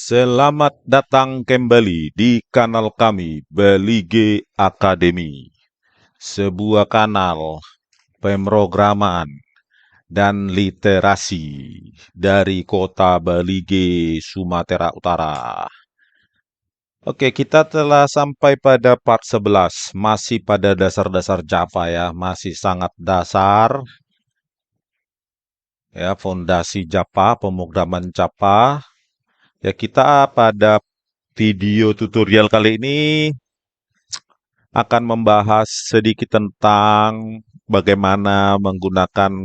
Selamat datang kembali di kanal kami, Belige Academy, sebuah kanal pemrograman dan literasi dari kota Belige, Sumatera Utara. Oke, kita telah sampai pada part 11, masih pada dasar-dasar Java ya, masih sangat dasar ya, fondasi Java, pemrograman Java. Ya, kita pada video tutorial kali ini akan membahas sedikit tentang bagaimana menggunakan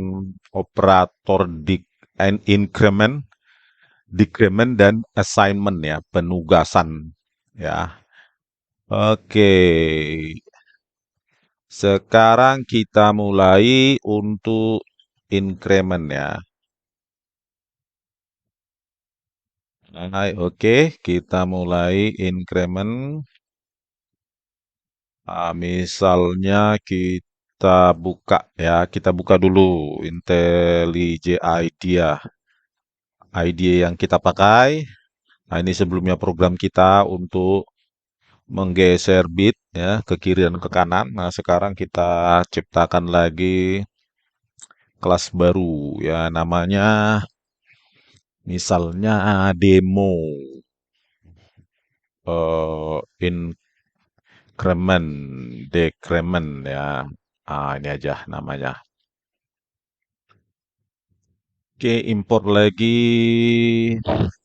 operator increment, decrement, dan assignment ya, penugasan ya. Oke, sekarang kita mulai untuk increment ya. Oke, kita mulai increment. Misalnya kita buka ya, kita buka dulu IntelliJ IDEA. IDEA yang kita pakai. Nah, ini sebelumnya program kita untuk menggeser bit ya ke kiri dan ke kanan. Nah, sekarang kita ciptakan lagi kelas baru ya, namanya misalnya demo increment, decrement ya. Ini aja namanya. Oke, import lagi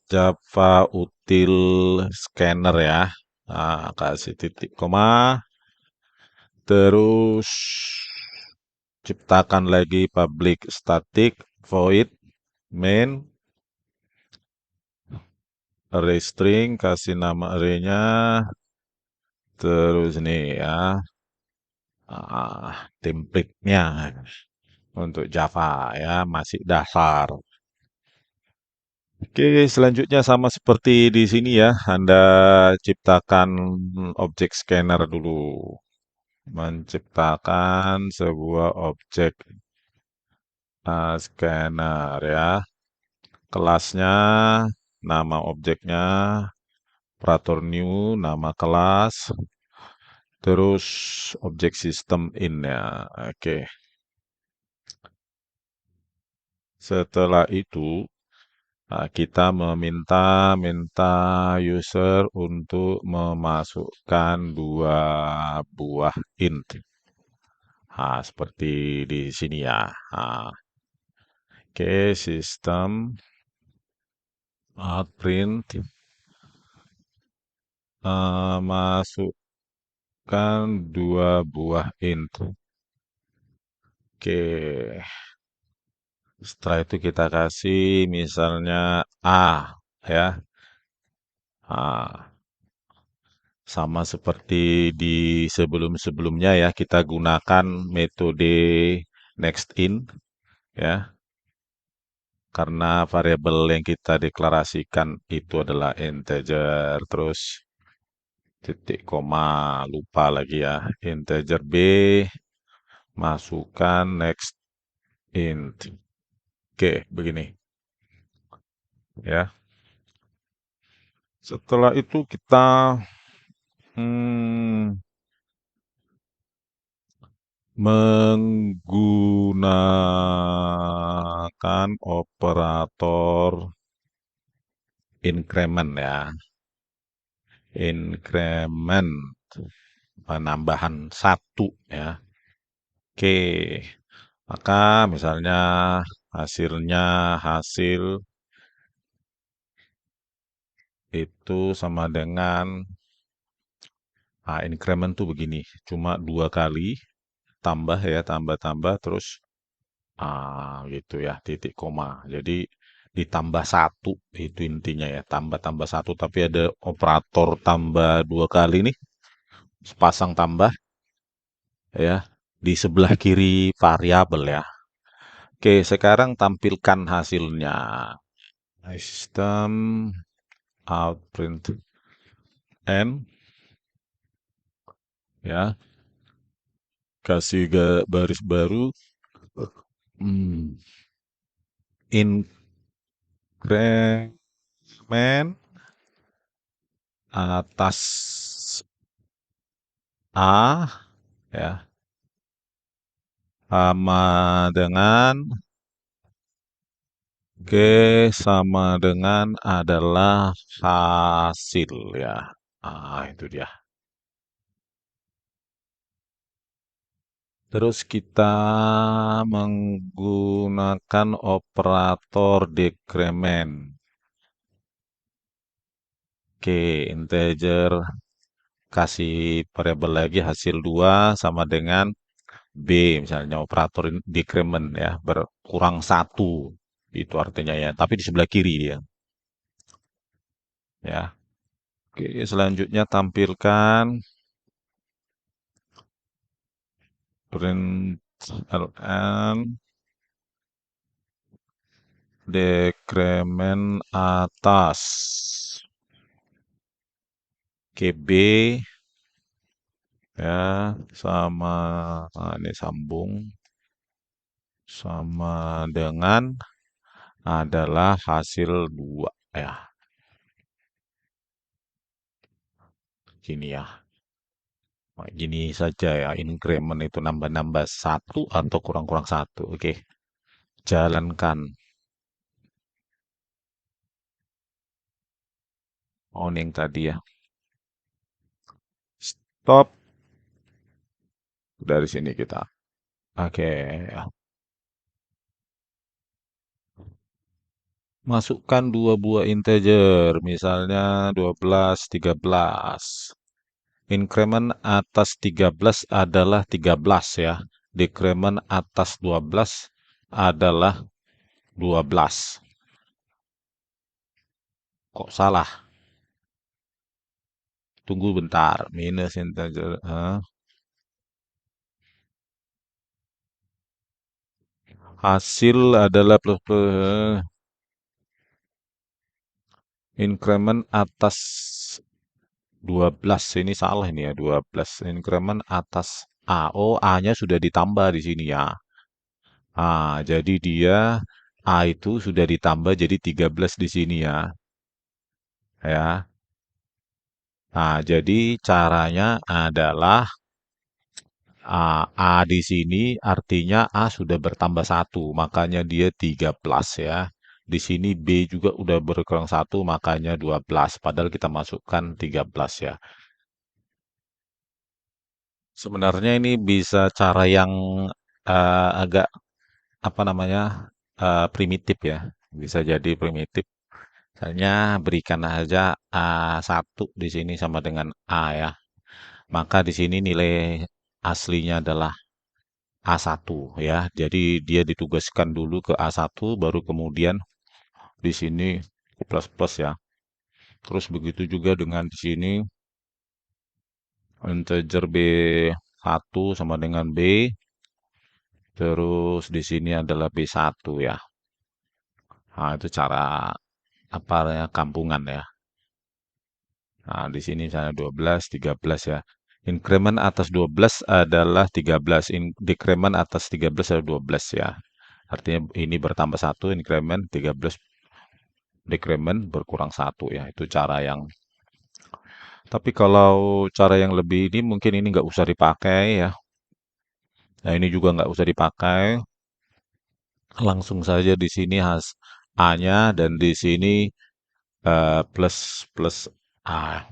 Java util scanner ya. Kasih titik koma. Terus ciptakan lagi public static void main array string, kasih nama arraynya. Terus nih ya, template-nya untuk Java ya, masih dasar. Oke, selanjutnya sama seperti di sini ya, Anda ciptakan objek scanner dulu. Menciptakan sebuah objek scanner ya. Kelasnya, nama objeknya, operator new, nama kelas, terus objek sistem in ya. Oke. Setelah itu, kita minta user untuk memasukkan dua buah int. Seperti di sini ya. Oke, sistem print masukkan dua buah int. Oke, setelah itu kita kasih misalnya A ya. Sama seperti di sebelum-sebelumnya ya, kita gunakan metode nextIn ya. Karena variabel yang kita deklarasikan itu adalah integer, terus titik koma, lupa lagi ya, integer B, masukkan next int. Oke, begini ya. Setelah itu kita hmm, menggunakan operator increment ya. Increment penambahan satu ya. Oke, maka misalnya hasil itu sama dengan increment tuh begini, cuma dua kali tambah ya, tambah terus gitu ya, titik koma. Jadi ditambah satu itu intinya ya, tambah satu tapi ada operator tambah dua kali nih, sepasang tambah ya di sebelah kiri variabel ya. Oke, sekarang tampilkan hasilnya. Sistem outprint n ya, kasih baris baru. Increment atas A ya sama dengan G sama dengan adalah hasil ya. Ah, itu dia. Terus kita menggunakan operator dekremen. Oke, integer kasih variabel lagi hasil 2 sama dengan B, misalnya operator decrement ya, berkurang satu. Itu artinya ya, tapi di sebelah kiri dia. Ya. Oke, selanjutnya tampilkan println dekremen atas. Oke, B ya sama ini sambung sama dengan adalah hasil 2 ya. Gini ya. Nah, gini saja ya, increment itu nambah-nambah satu atau kurang-kurang satu. Oke, jalankan. Oh, ini yang tadi ya. Stop. Dari sini kita. Oke, ya. Masukkan dua buah integer, misalnya 12, 13. Increment atas 13 adalah 13 ya. Decrement atas 12 adalah 12. Kok salah? Tunggu bentar. Minus integer. Hasil adalah plus plus increment atas 12 ini salah ini ya 12 increment atas A. Oh, A-nya sudah ditambah di sini ya. Ah, jadi dia A itu sudah ditambah jadi 13 di sini ya. Ya. Nah, jadi caranya adalah A di sini artinya A sudah bertambah satu, makanya dia 13 ya. Di sini B juga udah berkurang satu, makanya 12. Padahal kita masukkan 13 ya. Sebenarnya ini bisa cara yang agak apa namanya primitif ya. Bisa jadi primitif. Misalnya berikan aja A1 di sini sama dengan A ya. Maka di sini nilai aslinya adalah A1 ya. Jadi dia ditugaskan dulu ke A1 baru kemudian di sini plus plus ya. Terus begitu juga dengan di sini integer B1 sama dengan B. Terus di sini adalah B1 ya. Nah, itu cara apa ya kampungan ya. Nah, di sini misalnya 12, 13 ya. Increment atas 12 adalah 13. Decrement atas 13 adalah 12 ya. Artinya ini bertambah satu, increment 13 decrement berkurang satu ya. Itu cara yang. Tapi kalau cara yang lebih ini mungkin ini nggak usah dipakai ya. Nah ini juga nggak usah dipakai. Langsung saja di sini A-nya dan di sini plus plus A.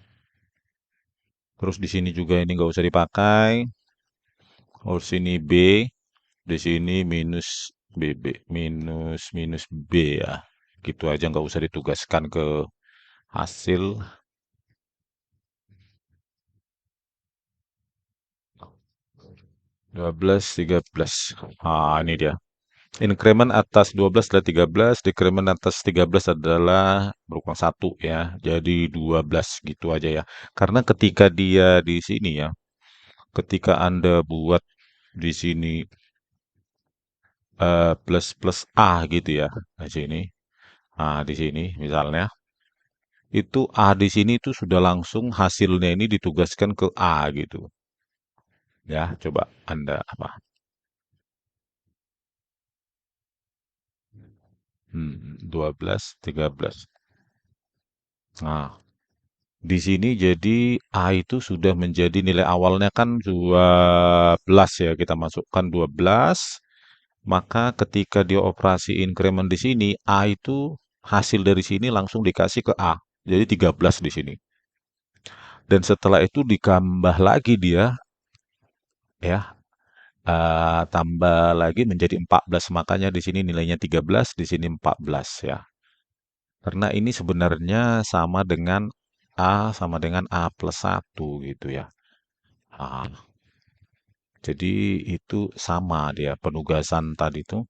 Terus di sini juga ini nggak usah dipakai. Terus sini B, di sini minus BB, minus minus B ya. Gitu aja nggak usah ditugaskan ke hasil 12, 13. Ah, ini dia. Increment atas 12 adalah 13, decrement atas 13 adalah berkurang satu ya. Jadi 12 gitu aja ya. Karena ketika dia di sini ya, ketika Anda buat di sini plus plus A gitu ya. Di sini. Nah, di sini misalnya itu A di sini itu sudah langsung hasilnya ini ditugaskan ke A gitu. Ya, coba Anda apa? 12, 13. Nah, Di sini jadi A itu sudah menjadi nilai awalnya kan 12 ya, kita masukkan 12, maka ketika dia operasi increment di sini, A itu hasil dari sini langsung dikasih ke A. Jadi 13 di sini. Dan setelah itu ditambah lagi dia ya, tambah lagi menjadi 14. Makanya di sini nilainya 13, di sini 14 ya. Karena ini sebenarnya sama dengan A plus 1 gitu ya. Ah, jadi itu sama dia penugasan tadi itu.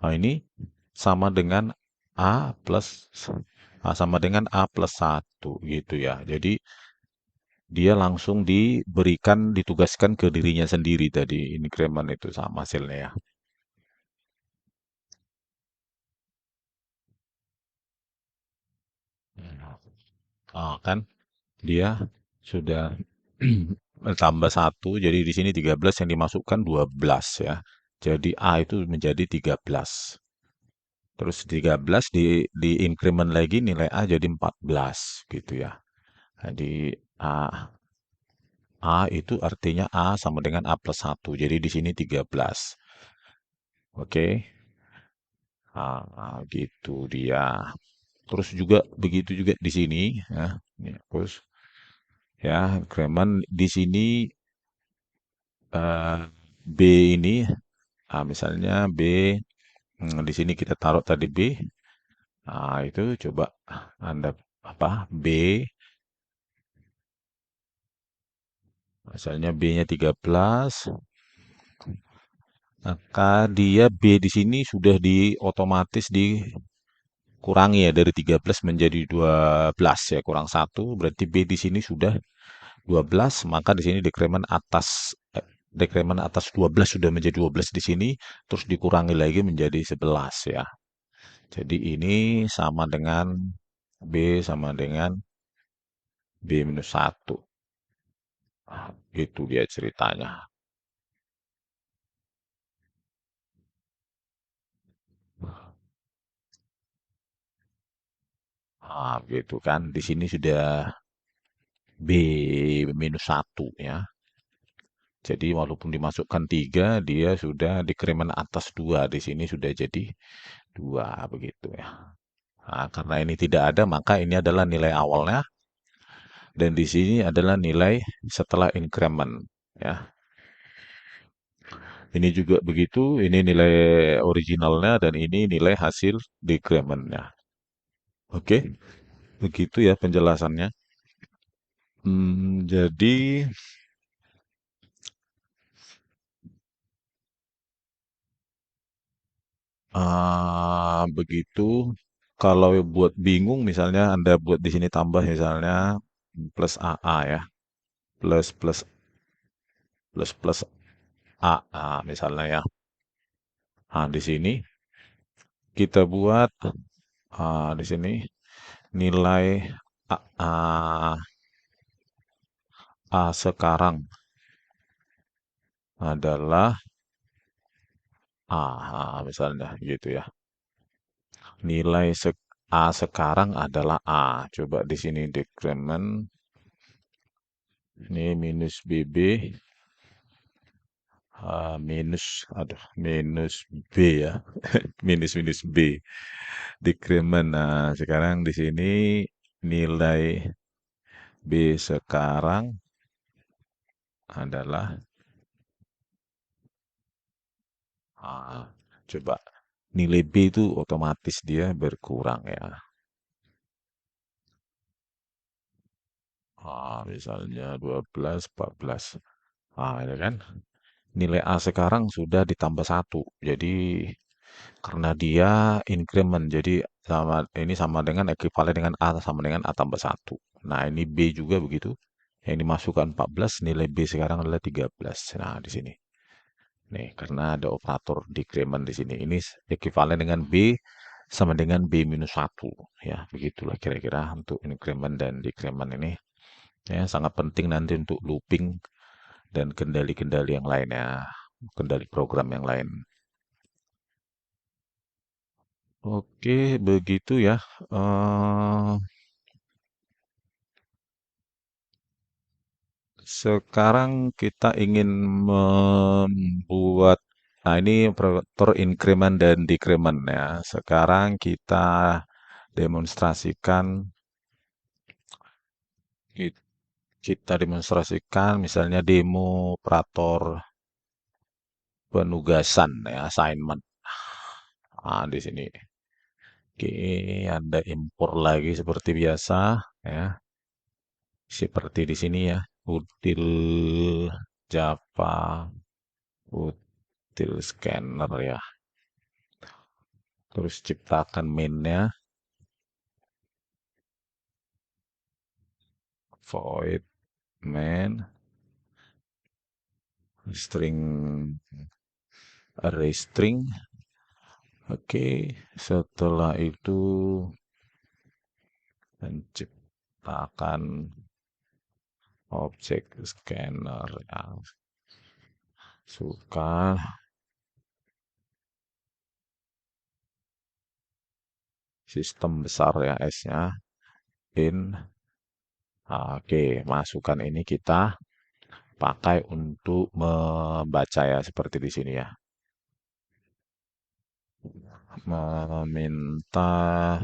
Nah, ini sama dengan sama dengan A plus 1 gitu ya. Jadi dia langsung ditugaskan ke dirinya sendiri tadi increment itu sama hasilnya ya. Kan dia sudah tambah satu, jadi di sini 13 yang dimasukkan 12 ya. Jadi A itu menjadi 13. Terus 13 di increment lagi nilai A jadi 14 gitu ya. Jadi A itu artinya A sama dengan A plus 1. Jadi di sini 13. Oke. Gitu dia. Terus juga begitu juga di sini ya. Terus ya, increment di sini eh, B ini misalnya B, di sini kita taruh tadi B. Itu coba Anda apa B, misalnya B-nya 13, maka dia B di sini sudah otomatis dikurangi ya dari 13 menjadi 12 ya, kurang satu berarti B di sini sudah 12, maka di sini dekremen atas 12 sudah menjadi 12 di sini, terus dikurangi lagi menjadi 11 ya. Jadi ini sama dengan B sama dengan B minus 1. Itu dia ceritanya. Gitu kan. Di sini sudah B minus 1 ya. Jadi walaupun dimasukkan 3, dia sudah dikremen atas 2. Di sini sudah jadi 2 begitu ya. Karena ini tidak ada, maka ini adalah nilai awalnya. Dan di sini adalah nilai setelah increment. Ya, ini juga begitu. Ini nilai originalnya dan ini nilai hasil decrementnya. Oke, begitu ya penjelasannya. Jadi begitu. Kalau buat bingung, misalnya Anda buat di sini tambah misalnya plus AA ya, plus plus plus AA misalnya ya. Di sini kita buat di sini nilai A, A, A sekarang adalah misalnya gitu ya. Nilai A sekarang adalah A. Coba di sini decrement ini minus BB minus B ya. Minus minus B. Decrement. Nah, sekarang di sini nilai B sekarang adalah coba nilai B itu otomatis dia berkurang ya. Misalnya 12, 14. Ya kan? Nilai A sekarang sudah ditambah satu. Jadi karena dia increment, jadi ini sama dengan ekuivalen dengan A sama dengan A tambah satu. Nah, ini B juga begitu. Yang dimasukkan 14, nilai B sekarang adalah 13. Nah, di sini. Nih, karena ada operator decrement di sini. Ini ekuivalen dengan B sama dengan B minus satu. Ya, begitulah kira-kira untuk increment dan decrement ini. Ya, sangat penting nanti untuk looping dan kendali-kendali yang lainnya, kendali program yang lain. Oke, begitu ya. Sekarang kita ingin membuat, nah ini operator increment dan decrement ya. Sekarang kita demonstrasikan, kita demonstrasikan misalnya demo operator penugasan ya, assignment. Nah, di sini. Oke, ada impor lagi seperti biasa ya. Seperti di sini ya. Util Java, util scanner ya. Terus ciptakan mainnya, void main, string array string. Oke, setelah itu menciptakan objek scanner yang suka sistem besar ya S-nya in. Oke, masukkan ini kita pakai untuk membaca ya seperti di sini ya. Meminta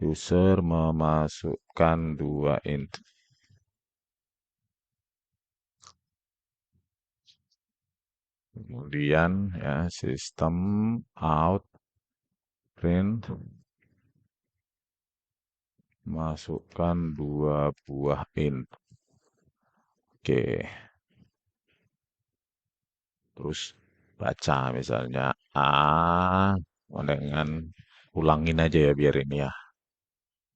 user memasukkan dua int. Kemudian ya sistem out print masukkan dua buah int. Oke, terus baca misalnya A dengan ulangin aja ya biar ini ya,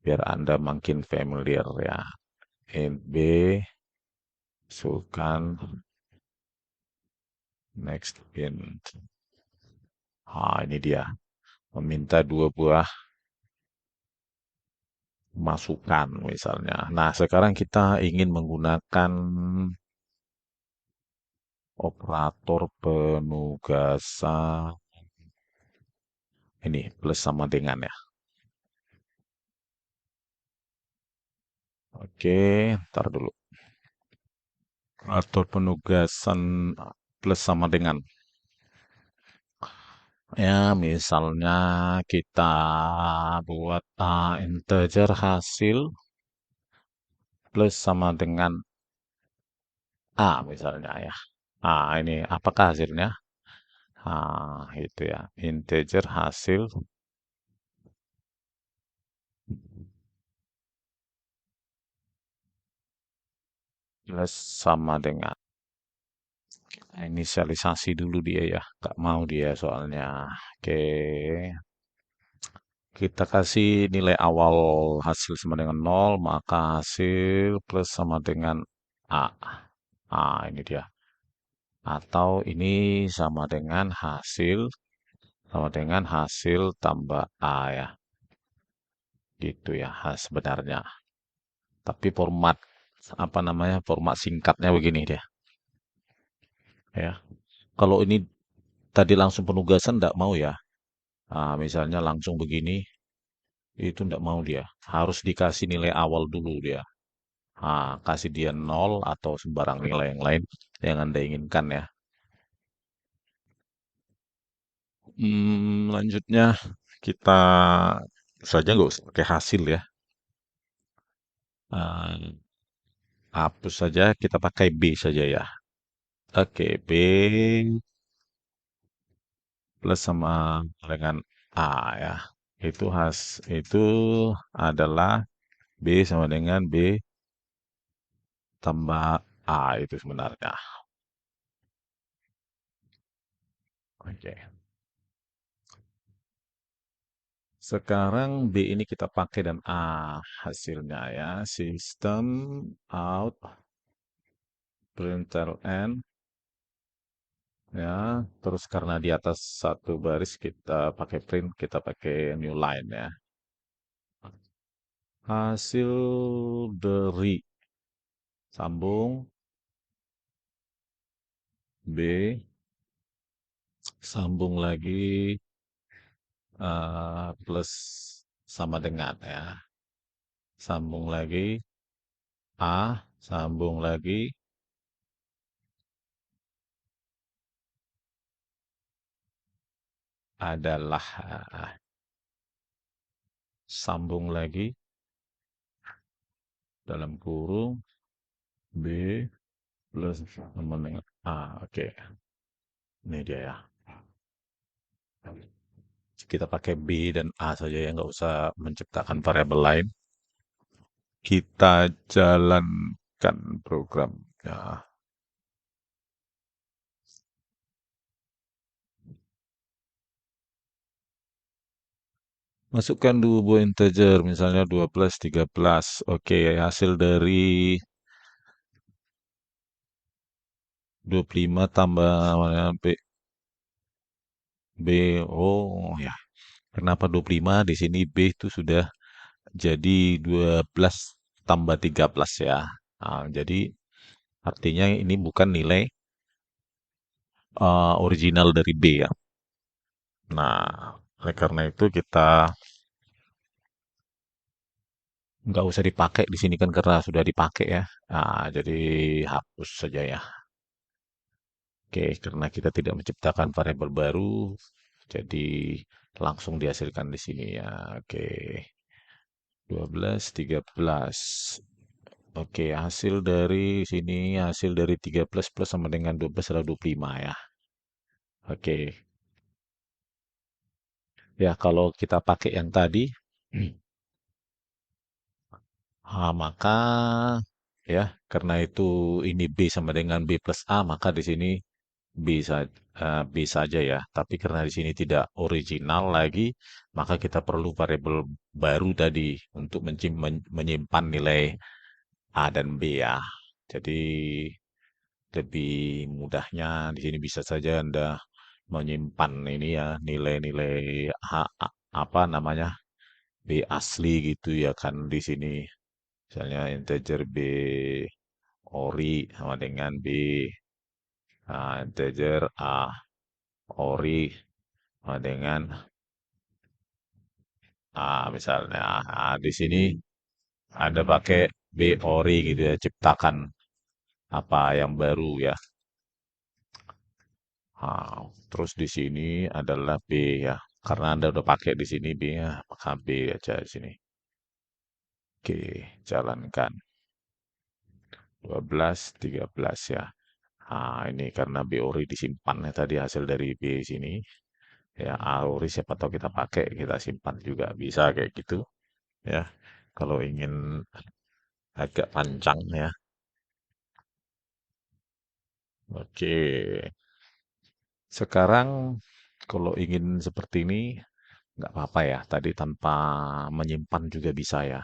biar Anda makin familiar ya. Int B masukkan next int. Ini dia. Meminta dua buah masukan misalnya. Nah, sekarang kita ingin menggunakan operator penugasan ini plus sama dengan ya. Oke, ntar dulu. Operator penugasan plus sama dengan. Ya, misalnya kita buat integer hasil plus sama dengan A misalnya ya. Ini apakah hasilnya? Itu ya. Integer hasil plus sama dengan inisialisasi dulu dia ya. Gak mau dia soalnya. Oke. Kita kasih nilai awal hasil sama dengan nol, maka hasil plus sama dengan A. Ini dia. Atau ini sama dengan hasil tambah A ya. Gitu ya sebenarnya. Tapi format apa namanya? Format singkatnya begini dia. Ya. Kalau ini tadi langsung penugasan enggak mau ya. Misalnya langsung begini, itu enggak mau dia. Harus dikasih nilai awal dulu dia. Kasih dia nol atau sembarang nilai yang lain yang Anda inginkan ya. Lanjutnya kita saja nggak usah pakai hasil ya. Eh, Hapus saja, kita pakai B saja ya. Oke, B plus sama dengan A ya. Itu adalah B sama dengan B tambah A itu sebenarnya. Oke. Sekarang B ini kita pakai dan A hasilnya ya. Sistem out println ya. Terus karena di atas satu baris kita pakai print, kita pakai new line ya. Hasil dari sambung B sambung lagi plus sama dengan ya. Sambung lagi A, sambung lagi adalah sambung lagi dalam kurung B plus sama dengan A. Oke, ini dia ya. Kita pakai B dan A saja ya, nggak usah menciptakan variabel lain. Kita jalankan programnya. Masukkan dua buah integer, misalnya 12, 13. Oke, hasil dari 25 tambah mana, B. Oh ya, kenapa 25? Di sini B itu sudah jadi 12 tambah 13 ya. Nah, jadi artinya ini bukan nilai original dari B ya. Nah, oleh karena itu kita nggak usah dipakai di sini kan karena sudah dipakai ya. Nah, jadi hapus saja ya. Oke, karena kita tidak menciptakan variabel baru, jadi langsung dihasilkan di sini ya. Oke, 12, 13. Oke, hasil dari sini, hasil dari 13 plus sama dengan 12 adalah 25 ya. Oke, ya kalau kita pakai yang tadi, maka ya karena itu ini B sama dengan B plus A, maka di sini bisa B saja ya. Tapi karena di sini tidak original lagi, maka kita perlu variabel baru tadi untuk menyimpan nilai A dan B ya. Jadi lebih mudahnya di sini bisa saja Anda menyimpan ini ya nilai-nilai apa namanya B asli gitu ya kan di sini. Misalnya integer B ori sama dengan B integer A ori sama dengan misalnya di sini ada pakai B ori gitu ya, ciptakan apa yang baru ya. Terus di sini adalah B ya, karena Anda udah pakai di sini B ya, maka B aja di sini. Oke, jalankan 12, 13 ya. Ini karena B ori disimpan ya tadi hasil dari B sini. Ya, A ori siapa tahu kita pakai, kita simpan juga bisa kayak gitu ya. Kalau ingin agak panjang ya. Oke. Sekarang kalau ingin seperti ini nggak apa-apa ya. Tadi tanpa menyimpan juga bisa ya.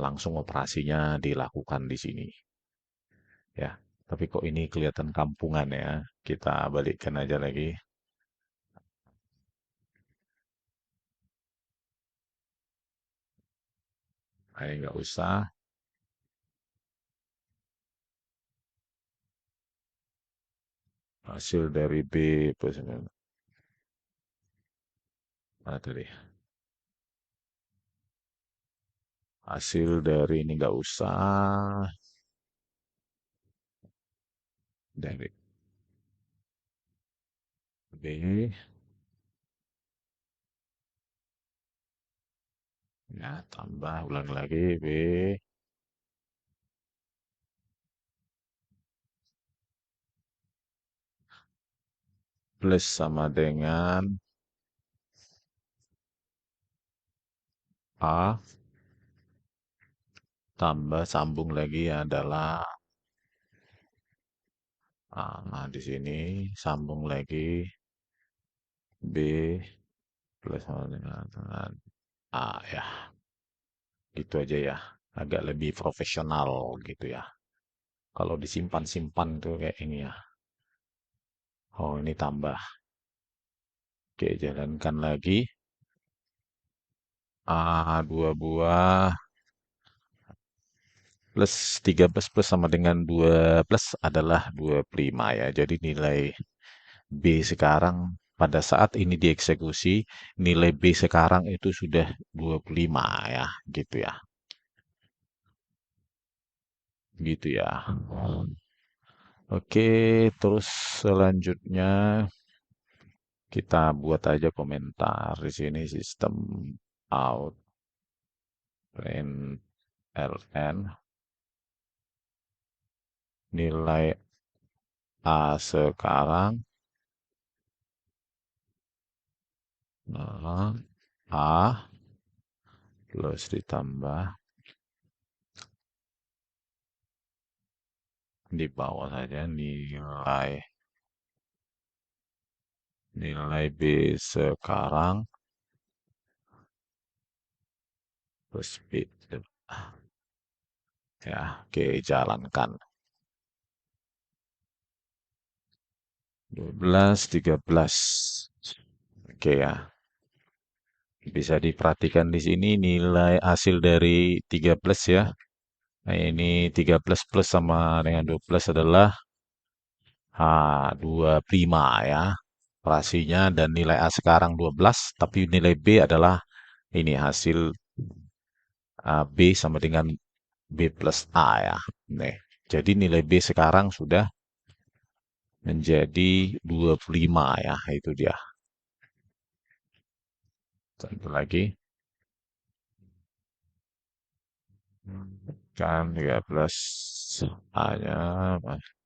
Langsung operasinya dilakukan di sini ya. Tapi kok ini kelihatan kampungan ya. Kita balikkan aja lagi. Ini nggak usah. Hasil dari B plus mana tadi? Hasil dari ini nggak usah. Dari B ya tambah ulang lagi B plus sama dengan A tambah sambung lagi adalah A. Nah, di sini sambung lagi B plus sama dengan A ya. Gitu aja ya. Agak lebih profesional gitu ya. Kalau disimpan-simpan tuh kayak ini ya. Oh, ini tambah. Oke, jalankan lagi. A dua buah plus 13 plus sama dengan 2 plus adalah 25 ya. Jadi nilai B sekarang pada saat ini dieksekusi, nilai B sekarang itu sudah 25 ya, gitu ya. Gitu ya. Oke, terus selanjutnya Kita buat aja komentar di sini sistem out println nilai A sekarang A plus ditambah di bawah saja nilai B sekarang plus B. Ya, oke, jalankan. 12, 13. Oke ya. Bisa diperhatikan di sini nilai hasil dari 13 ya. Nah, ini 13 plus sama dengan 12 adalah 25 ya. Operasinya dan nilai A sekarang 12, tapi nilai B adalah ini hasil B sama dengan B plus A ya. Nih, jadi nilai B sekarang sudah menjadi 25 ya, itu dia. Satu lagi. Kan 13 A-nya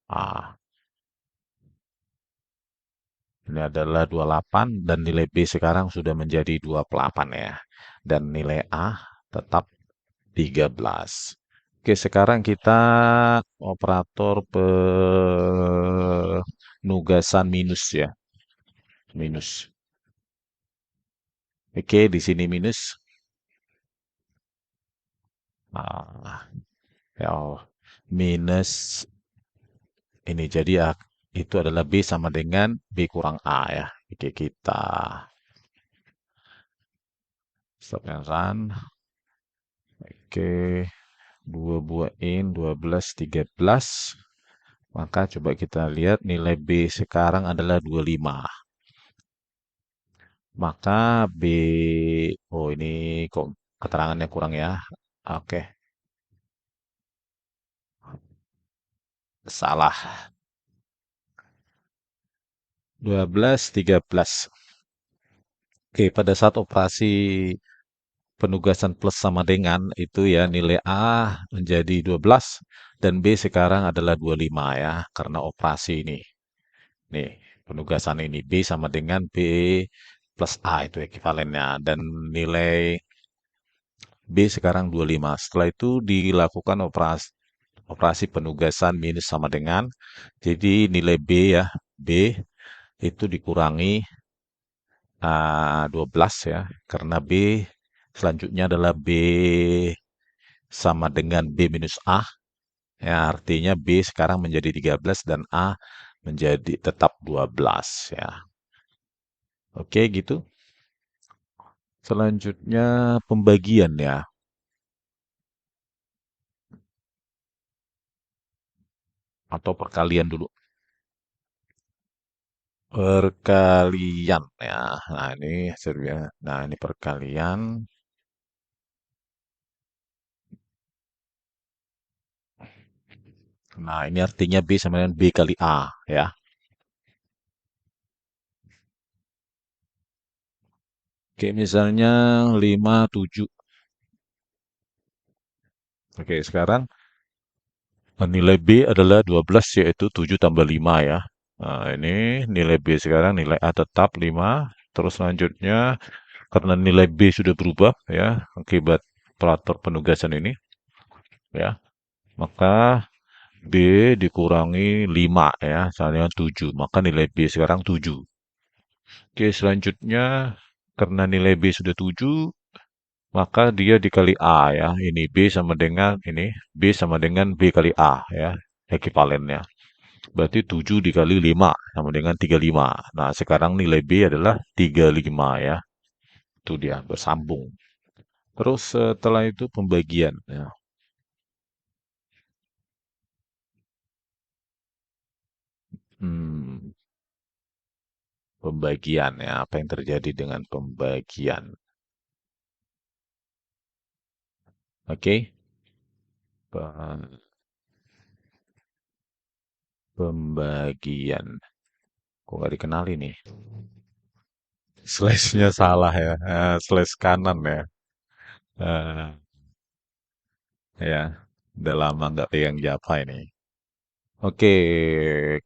A. Ini adalah 28 dan nilai B sekarang sudah menjadi 28 ya. Dan nilai A tetap 13. Oke, sekarang kita operator penugasan minus ya. Minus. Oke, di sini minus. Ah, ya, minus ini. Jadi itu adalah B sama dengan B kurang A ya. Oke, kita stop and run. Oke, 2 buahin 12, 13. Maka coba kita lihat nilai B sekarang adalah 25. Maka B, oh ini kok keterangannya kurang ya. Oke, salah. 12, 13. Oke, pada saat operasi penugasan plus sama dengan itu ya nilai A menjadi 12 dan B sekarang adalah 25 ya karena operasi ini. Nih, penugasan ini B sama dengan B plus A itu ekuivalennya dan nilai B sekarang 25. Setelah itu dilakukan operasi penugasan minus sama dengan jadi nilai B ya, B itu dikurangi 12 ya karena B selanjutnya adalah B sama dengan B minus A. Ya, artinya B sekarang menjadi 13 dan A menjadi tetap 12 ya. Oke, gitu. Selanjutnya pembagian ya, atau perkalian dulu. Perkalian ya. Nah, ini hasilnya. Nah, ini perkalian. Nah, ini artinya B sama dengan B kali A ya. Oke, misalnya 5, 7. Oke, sekarang nilai B adalah 12 yaitu 7 tambah 5 ya. Nah, ini nilai B sekarang nilai A tetap 5. Terus selanjutnya karena nilai B sudah berubah ya akibat operator penugasan ini ya, maka B dikurangi 5 ya, misalnya 7. Maka nilai B sekarang 7. Oke, selanjutnya karena nilai B sudah 7, maka dia dikali A ya. Ini B sama dengan ini B sama dengan B kali A ya, ekuivalennya. Berarti 7 dikali 5 sama dengan 35. Nah, sekarang nilai B adalah 35 ya. Itu dia bersambung. Terus setelah itu pembagian ya. Hmm, pembagian ya. Apa yang terjadi dengan pembagian? Oke. Pe- Pembagian. Kok nggak dikenali nih? Slash-nya salah ya. Slash kanan ya. Eh, ya, udah lama nggak pegang Java ini. Oke,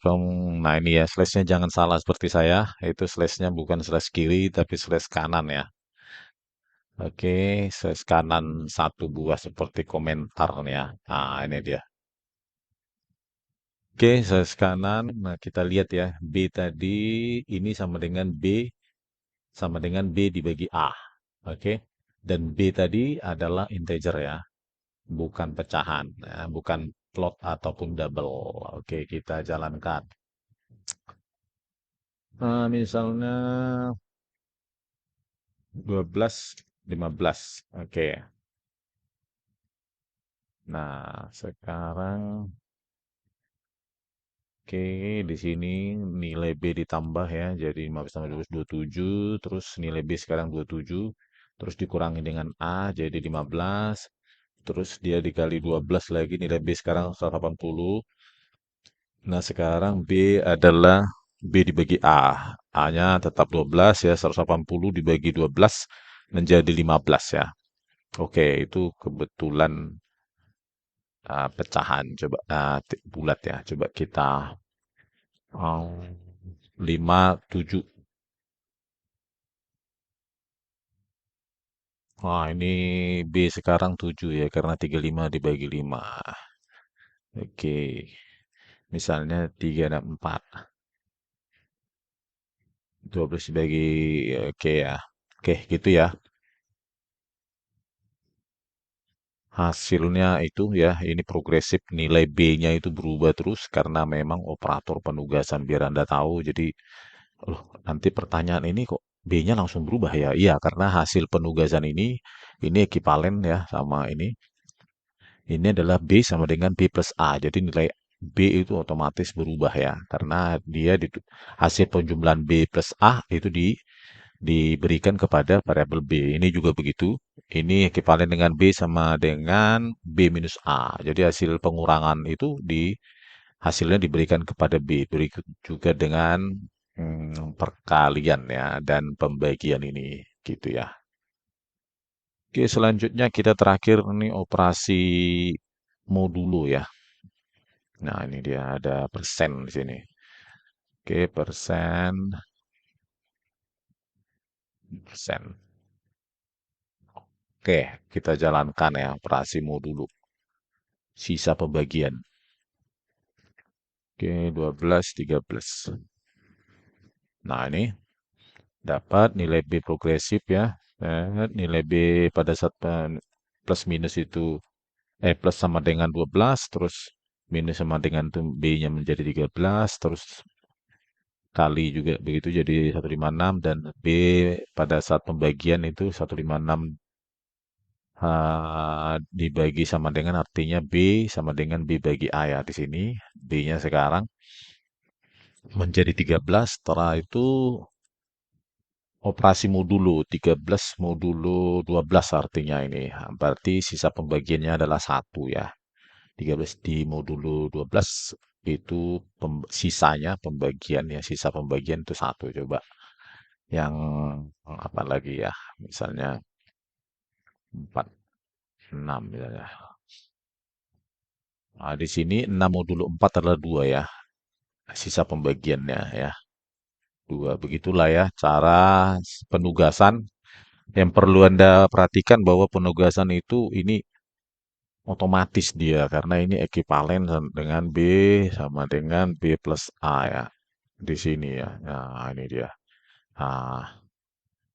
kamu, nah ini ya, slash-nya jangan salah seperti saya. Itu slash-nya bukan slash kiri, tapi slash kanan ya. Oke, slash kanan satu buah seperti komentar nih ya. Nah, ini dia. Oke, slash kanan. Nah, kita lihat ya. B tadi ini sama dengan B dibagi A. Oke. Dan B tadi adalah integer ya, bukan pecahan, bukan plot ataupun double. Oke, kita jalankan. Nah, misalnya 12, 15. Oke. Nah, sekarang oke, di sini nilai B ditambah ya, jadi 15 tambah 12, 27, terus nilai B sekarang 27, terus dikurangi dengan A, jadi 15, terus dia dikali 12 lagi, nilai B sekarang 180. Nah, sekarang B adalah B dibagi A. A-nya tetap 12 ya, 180 dibagi 12 menjadi 15 ya. Oke, itu kebetulan pecahan. Coba bulat ya. Coba kita oh, 5, 7. Wah, ini B sekarang 7 ya, karena 35 dibagi 5. Oke, misalnya 3 dan 4. 12 dibagi, oke ya. Oke, gitu ya. Hasilnya itu ya, ini progresif, nilai B-nya itu berubah terus karena memang operator penugasan biar Anda tahu. Jadi, loh, nanti pertanyaan ini kok B-nya langsung berubah ya? Iya, karena hasil penugasan ini ekivalen ya sama ini. Ini adalah B sama dengan B plus A. Jadi nilai B itu otomatis berubah ya, karena dia hasil penjumlahan B plus A itu diberikan kepada variabel B. Ini juga begitu. Ini ekivalen dengan B sama dengan B minus A. Jadi hasil pengurangan itu hasilnya diberikan kepada B. Berikut juga dengan perkalian ya dan pembagian ini gitu ya. Oke, selanjutnya kita terakhir nih operasi modulo ya. Nah, ini dia ada persen di sini. Oke, persen. Oke, kita jalankan ya operasi modulo. Sisa pembagian. Oke, 12, 13. Nah, ini dapat nilai B progresif ya. Nilai B pada saat plus minus itu, plus sama dengan 12, terus minus sama dengan B-nya menjadi 13, terus kali juga begitu jadi 156, dan B pada saat pembagian itu 156 dibagi sama dengan artinya B sama dengan B bagi A ya di sini. B-nya sekarang menjadi 13. Setelah itu operasi modulo 13 modulo 12 artinya ini. Berarti sisa pembagiannya adalah satu ya. 13 di modulo 12 itu sisanya pembagian ya, sisa pembagian itu satu. Coba yang apa lagi ya? Misalnya 4, 6 misalnya. Nah, di sini 6 modulo 4 adalah 2 ya. Sisa pembagiannya ya. 2. Begitulah ya cara penugasan. Yang perlu Anda perhatikan bahwa penugasan itu ini otomatis dia karena ini ekivalen dengan B sama dengan B plus A ya. Di sini ya. Nah, ini dia. Nah,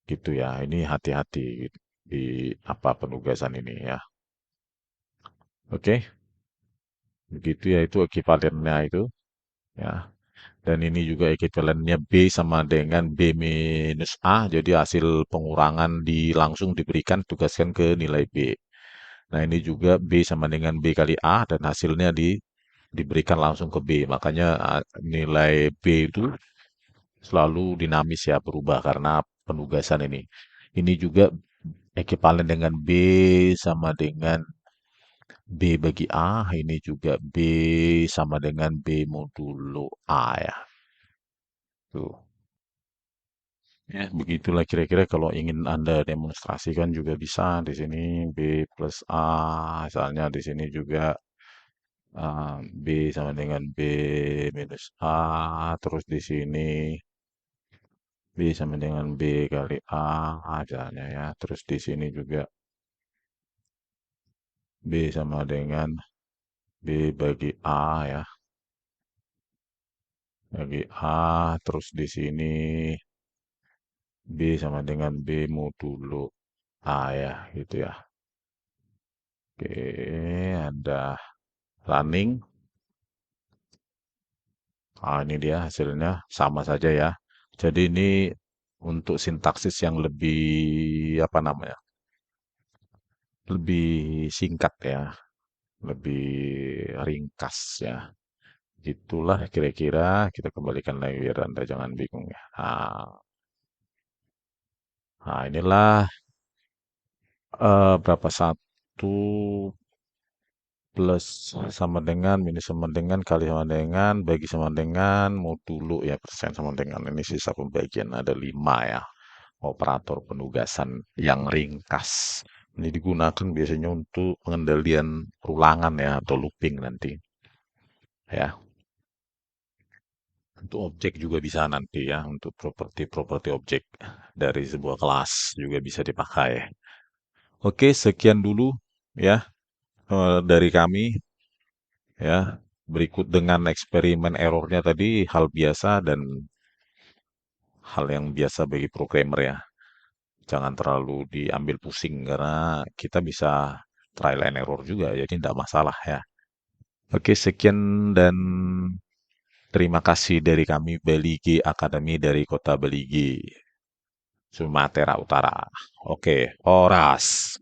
gitu ya. Ini hati-hati gitu, di apa penugasan ini ya. Oke, begitu ya itu ekivalennya itu ya. Dan ini juga ekivalennya B sama dengan B minus A. Jadi hasil pengurangan langsung diberikan tugaskan ke nilai B. Nah, ini juga B sama dengan B kali A dan hasilnya diberikan langsung ke B. Makanya nilai B itu selalu dinamis ya, berubah karena penugasan ini. Ini juga ekivalen dengan B sama dengan B bagi A. Ini juga B sama dengan B modulo A ya. Tuh. Ya, begitulah kira-kira kalau ingin Anda demonstrasikan juga bisa di sini B plus A, misalnya di sini juga B sama dengan B minus A, terus di sini B sama dengan B kali A, misalnya ya. Terus di sini juga B sama dengan B bagi A ya, bagi A. Terus di sini B sama dengan B modulo A ya, gitu ya. Oke, ada running. Ini dia hasilnya sama saja ya. Jadi ini untuk sintaksis yang lebih apa namanya? Lebih singkat ya, lebih ringkas ya. Itulah kira-kira kita kembalikan lagi biar Anda jangan bingung ya. Inilah berapa satu plus sama dengan minus sama dengan kali sama dengan bagi sama dengan modulo ya persen sama dengan ini sisa pembagian ada 5 ya. Operator penugasan yang ringkas. Ini digunakan biasanya untuk pengendalian ulangan ya atau looping nanti ya. Untuk objek juga bisa nanti ya, untuk properti-properti objek dari sebuah kelas juga bisa dipakai. Oke, sekian dulu ya dari kami ya. Berikut dengan eksperimen errornya tadi hal biasa dan hal yang biasa bagi programmer ya. Jangan terlalu diambil pusing karena kita bisa trial and error juga, jadi tidak masalah ya. Oke, sekian dan terima kasih dari kami Beligi Academy dari Kota Beligi, Sumatera Utara. Oke, Oras.